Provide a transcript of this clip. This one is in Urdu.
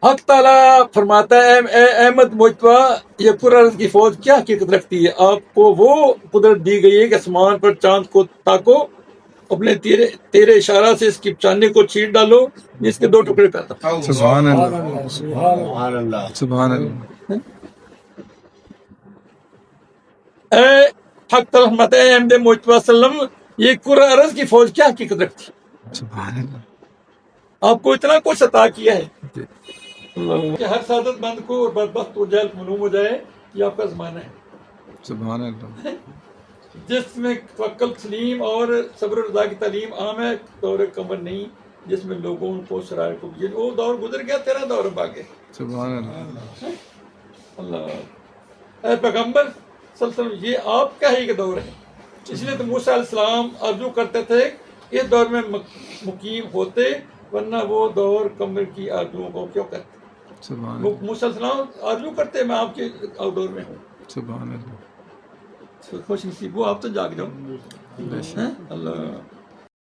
حق تعالیٰ فرماتا ہے اے احمد مجتبیٰ یہ پر ارض کی فوج کیا حقیقت رکھتی ہے؟ آپ کو وہ قدرت دی گئی ہے کہ آسمان پر چاند کو تاکو، اپنے تیرے اشارہ سے اس کی چاندنی کو چھینٹ ڈالو جس کے 2 ٹکڑے کرتا۔ سبحان اللہ، سبحان اللہ، سبحان اللہ۔ اے حق تعالیٰ فرماتا ہے اے احمد مجتبیٰ وسلم یہ کرہ ارض کی فوج کیا حقیقت رکھتی ہے؟ سبحان اللہ۔ آپ کو اتنا کچھ عطا کیا ہے جی۔ کہ ہر سعادت مند کو اور بدبخت و جہل معلوم ہو جائے یہ آپ کا زمانہ ہے سبحان اللہ۔ جس میں توکل سلیم اور صبر و رضا کی تعلیم عام ہے، دور قمر نہیں جس میں لوگوں کو شرائع کو یہ وہ دور گزر گیا، تیرا دور اب آگے۔ سبحان اللہ۔ اللہ اے پیغمبر صلی اللہ علیہ وسلم یہ آپ کا ہی کا دور ہے، اس لیے تو موسیٰ علیہ السلام آرزو کرتے تھے کہ اس دور میں مقیم ہوتے، ورنہ وہ دور قمر کی آرزوؤں کو کیوں کرتے؟ سبحان اللہ۔ موسیٰ علیہ السلام آرزو کرتے میں آپ کے دور میں ہوں، سبحان اللہ۔ خوش نصیب وہ آپ تو جاگ جاؤ۔ اللہ